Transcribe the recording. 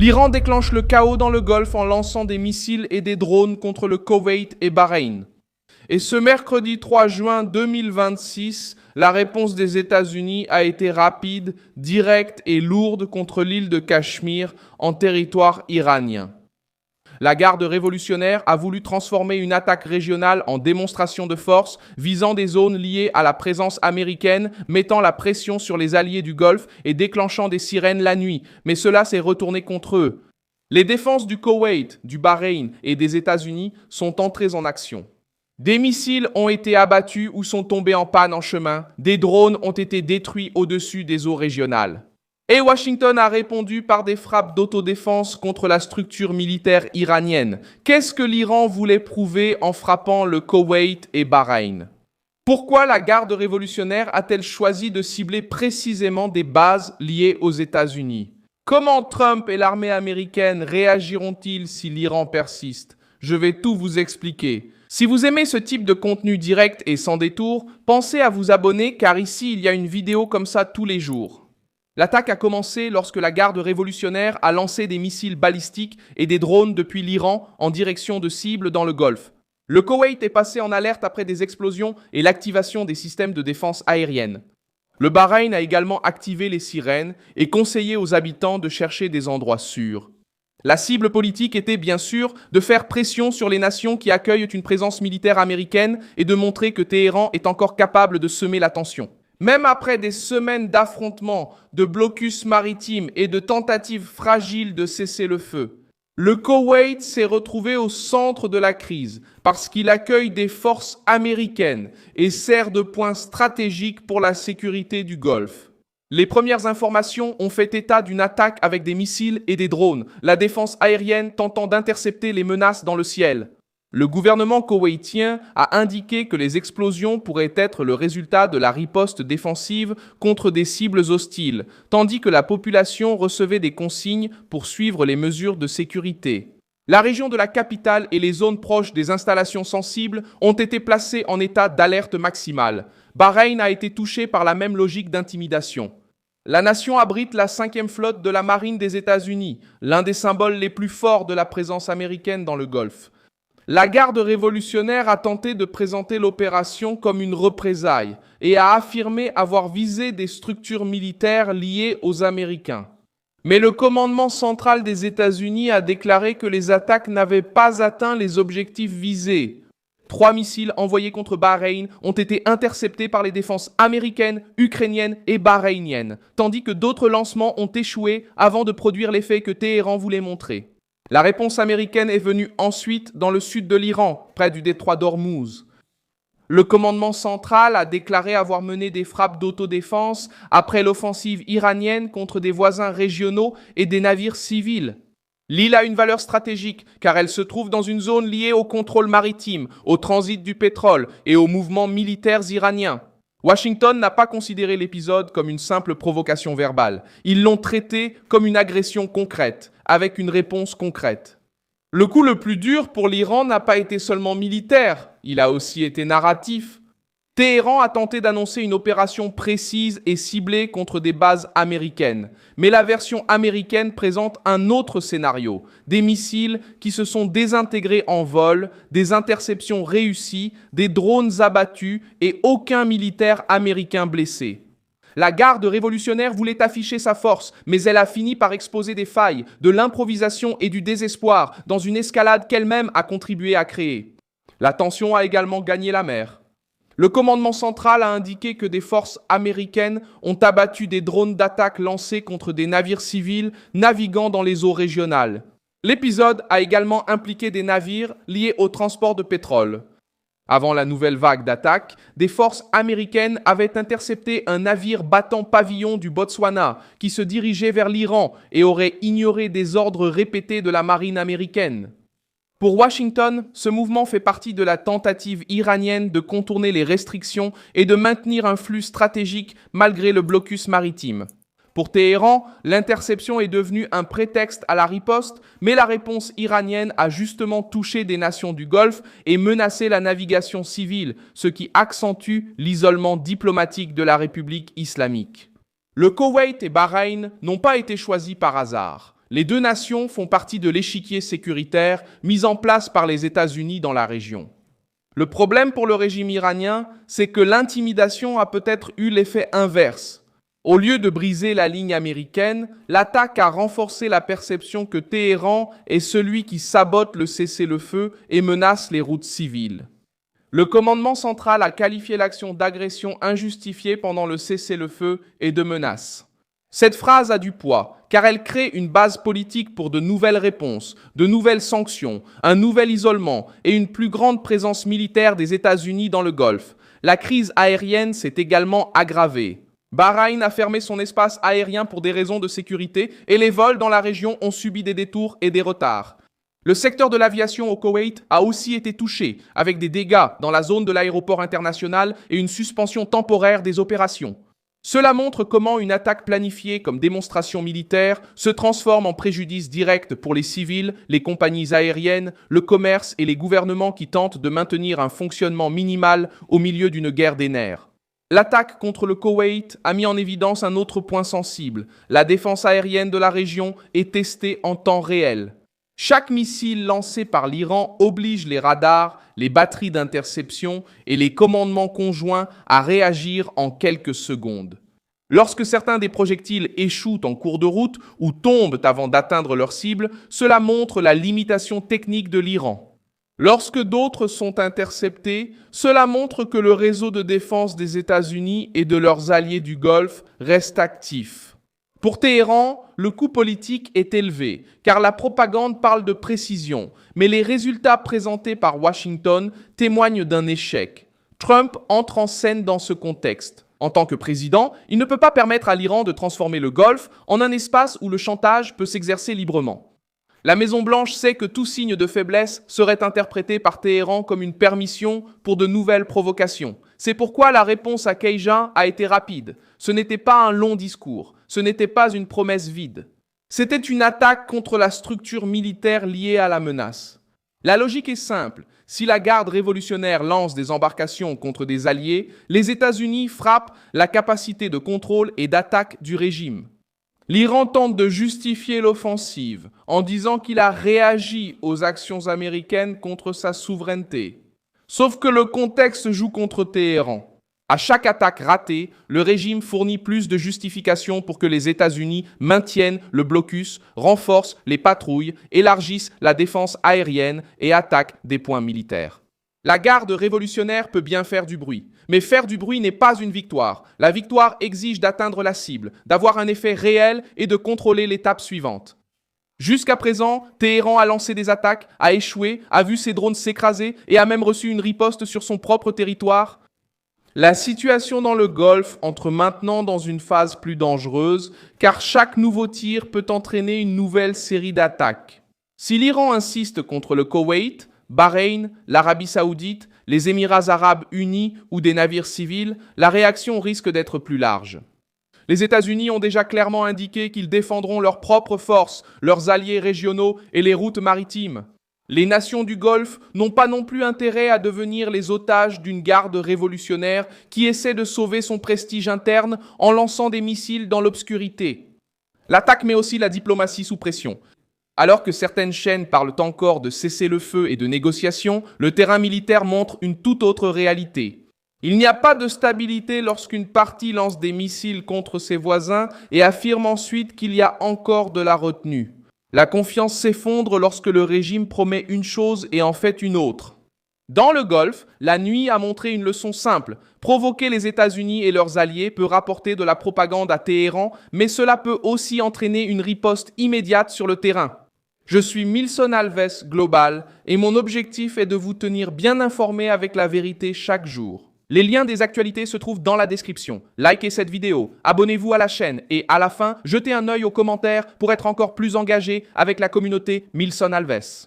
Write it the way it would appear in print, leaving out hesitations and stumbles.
L'Iran déclenche le chaos dans le Golfe en lançant des missiles et des drones contre le Koweït et Bahreïn. Et ce mercredi 3 juin 2026, la réponse des États-Unis a été rapide, directe et lourde contre l'île de Cachemire en territoire iranien. La garde révolutionnaire a voulu transformer une attaque régionale en démonstration de force visant des zones liées à la présence américaine, mettant la pression sur les alliés du Golfe et déclenchant des sirènes la nuit, mais cela s'est retourné contre eux. Les défenses du Koweït, du Bahreïn et des États-Unis sont entrées en action. Des missiles ont été abattus ou sont tombés en panne en chemin, des drones ont été détruits au-dessus des eaux régionales. Et Washington a répondu par des frappes d'autodéfense contre la structure militaire iranienne. Qu'est-ce que l'Iran voulait prouver en frappant le Koweït et Bahreïn? Pourquoi la garde révolutionnaire a-t-elle choisi de cibler précisément des bases liées aux États-Unis? Comment Trump et l'armée américaine réagiront-ils si l'Iran persiste? Je vais tout vous expliquer. Si vous aimez ce type de contenu direct et sans détour, pensez à vous abonner car ici il y a une vidéo comme ça tous les jours. L'attaque a commencé lorsque la garde révolutionnaire a lancé des missiles balistiques et des drones depuis l'Iran en direction de cibles dans le Golfe. Le Koweït est passé en alerte après des explosions et l'activation des systèmes de défense aérienne. Le Bahreïn a également activé les sirènes et conseillé aux habitants de chercher des endroits sûrs. La cible politique était bien sûr de faire pression sur les nations qui accueillent une présence militaire américaine et de montrer que Téhéran est encore capable de semer la tension. Même après des semaines d'affrontements, de blocus maritimes et de tentatives fragiles de cesser le feu, le Koweït s'est retrouvé au centre de la crise parce qu'il accueille des forces américaines et sert de point stratégique pour la sécurité du Golfe. Les premières informations ont fait état d'une attaque avec des missiles et des drones, la défense aérienne tentant d'intercepter les menaces dans le ciel. Le gouvernement koweïtien a indiqué que les explosions pourraient être le résultat de la riposte défensive contre des cibles hostiles, tandis que la population recevait des consignes pour suivre les mesures de sécurité. La région de la capitale et les zones proches des installations sensibles ont été placées en état d'alerte maximale. Bahreïn a été touché par la même logique d'intimidation. La nation abrite la 5e flotte de la marine des États-Unis, l'un des symboles les plus forts de la présence américaine dans le Golfe. La garde révolutionnaire a tenté de présenter l'opération comme une représaille et a affirmé avoir visé des structures militaires liées aux Américains. Mais le commandement central des États-Unis a déclaré que les attaques n'avaient pas atteint les objectifs visés. 3 missiles envoyés contre Bahreïn ont été interceptés par les défenses américaines, ukrainiennes et bahreïniennes, tandis que d'autres lancements ont échoué avant de produire l'effet que Téhéran voulait montrer. La réponse américaine est venue ensuite dans le sud de l'Iran, près du détroit d'Ormuz. Le commandement central a déclaré avoir mené des frappes d'autodéfense après l'offensive iranienne contre des voisins régionaux et des navires civils. L'île a une valeur stratégique car elle se trouve dans une zone liée au contrôle maritime, au transit du pétrole et aux mouvements militaires iraniens. Washington n'a pas considéré l'épisode comme une simple provocation verbale. Ils l'ont traité comme une agression concrète, avec une réponse concrète. Le coup le plus dur pour l'Iran n'a pas été seulement militaire, il a aussi été narratif. Téhéran a tenté d'annoncer une opération précise et ciblée contre des bases américaines. Mais la version américaine présente un autre scénario. Des missiles qui se sont désintégrés en vol, des interceptions réussies, des drones abattus et aucun militaire américain blessé. La garde révolutionnaire voulait afficher sa force, mais elle a fini par exposer des failles, de l'improvisation et du désespoir dans une escalade qu'elle-même a contribué à créer. La tension a également gagné la mer. Le commandement central a indiqué que des forces américaines ont abattu des drones d'attaque lancés contre des navires civils naviguant dans les eaux régionales. L'épisode a également impliqué des navires liés au transport de pétrole. Avant la nouvelle vague d'attaques, des forces américaines avaient intercepté un navire battant pavillon du Botswana qui se dirigeait vers l'Iran et aurait ignoré des ordres répétés de la marine américaine. Pour Washington, ce mouvement fait partie de la tentative iranienne de contourner les restrictions et de maintenir un flux stratégique malgré le blocus maritime. Pour Téhéran, l'interception est devenue un prétexte à la riposte, mais la réponse iranienne a justement touché des nations du Golfe et menacé la navigation civile, ce qui accentue l'isolement diplomatique de la République islamique. Le Koweït et Bahreïn n'ont pas été choisis par hasard. Les deux nations font partie de l'échiquier sécuritaire mis en place par les États-Unis dans la région. Le problème pour le régime iranien, c'est que l'intimidation a peut-être eu l'effet inverse. Au lieu de briser la ligne américaine, l'attaque a renforcé la perception que Téhéran est celui qui sabote le cessez-le-feu et menace les routes civiles. Le commandement central a qualifié l'action d'agression injustifiée pendant le cessez-le-feu et de menace. Cette phrase a du poids, car elle crée une base politique pour de nouvelles réponses, de nouvelles sanctions, un nouvel isolement et une plus grande présence militaire des États-Unis dans le Golfe. La crise aérienne s'est également aggravée. Bahreïn a fermé son espace aérien pour des raisons de sécurité et les vols dans la région ont subi des détours et des retards. Le secteur de l'aviation au Koweït a aussi été touché, avec des dégâts dans la zone de l'aéroport international et une suspension temporaire des opérations. Cela montre comment une attaque planifiée comme démonstration militaire se transforme en préjudice direct pour les civils, les compagnies aériennes, le commerce et les gouvernements qui tentent de maintenir un fonctionnement minimal au milieu d'une guerre des nerfs. L'attaque contre le Koweït a mis en évidence un autre point sensible. La défense aérienne de la région est testée en temps réel. Chaque missile lancé par l'Iran oblige les radars, les batteries d'interception et les commandements conjoints à réagir en quelques secondes. Lorsque certains des projectiles échouent en cours de route ou tombent avant d'atteindre leur cible, cela montre la limitation technique de l'Iran. Lorsque d'autres sont interceptés, cela montre que le réseau de défense des États-Unis et de leurs alliés du Golfe reste actif. Pour Téhéran, le coût politique est élevé, car la propagande parle de précision, mais les résultats présentés par Washington témoignent d'un échec. Trump entre en scène dans ce contexte. En tant que président, il ne peut pas permettre à l'Iran de transformer le Golfe en un espace où le chantage peut s'exercer librement. La Maison-Blanche sait que tout signe de faiblesse serait interprété par Téhéran comme une permission pour de nouvelles provocations. C'est pourquoi la réponse à Keïja a été rapide. Ce n'était pas un long discours, ce n'était pas une promesse vide. C'était une attaque contre la structure militaire liée à la menace. La logique est simple. Si la garde révolutionnaire lance des embarcations contre des alliés, les États-Unis frappent la capacité de contrôle et d'attaque du régime. L'Iran tente de justifier l'offensive en disant qu'il a réagi aux actions américaines contre sa souveraineté. Sauf que le contexte joue contre Téhéran. À chaque attaque ratée, le régime fournit plus de justifications pour que les États-Unis maintiennent le blocus, renforcent les patrouilles, élargissent la défense aérienne et attaquent des points militaires. La garde révolutionnaire peut bien faire du bruit, mais faire du bruit n'est pas une victoire. La victoire exige d'atteindre la cible, d'avoir un effet réel et de contrôler l'étape suivante. Jusqu'à présent, Téhéran a lancé des attaques, a échoué, a vu ses drones s'écraser et a même reçu une riposte sur son propre territoire. La situation dans le Golfe entre maintenant dans une phase plus dangereuse, car chaque nouveau tir peut entraîner une nouvelle série d'attaques. Si l'Iran insiste contre le Koweït, Bahreïn, l'Arabie Saoudite, les Émirats arabes unis ou des navires civils, la réaction risque d'être plus large. Les États-Unis ont déjà clairement indiqué qu'ils défendront leurs propres forces, leurs alliés régionaux et les routes maritimes. Les nations du Golfe n'ont pas non plus intérêt à devenir les otages d'une garde révolutionnaire qui essaie de sauver son prestige interne en lançant des missiles dans l'obscurité. L'attaque met aussi la diplomatie sous pression. Alors que certaines chaînes parlent encore de cessez-le-feu et de négociations, le terrain militaire montre une toute autre réalité. Il n'y a pas de stabilité lorsqu'une partie lance des missiles contre ses voisins et affirme ensuite qu'il y a encore de la retenue. La confiance s'effondre lorsque le régime promet une chose et en fait une autre. Dans le Golfe, la nuit a montré une leçon simple. Provoquer les États-Unis et leurs alliés peut rapporter de la propagande à Téhéran, mais cela peut aussi entraîner une riposte immédiate sur le terrain. Je suis Milson Alves Global et mon objectif est de vous tenir bien informé avec la vérité chaque jour. Les liens des actualités se trouvent dans la description. Likez cette vidéo, abonnez-vous à la chaîne et à la fin, jetez un œil aux commentaires pour être encore plus engagé avec la communauté Milson Alves.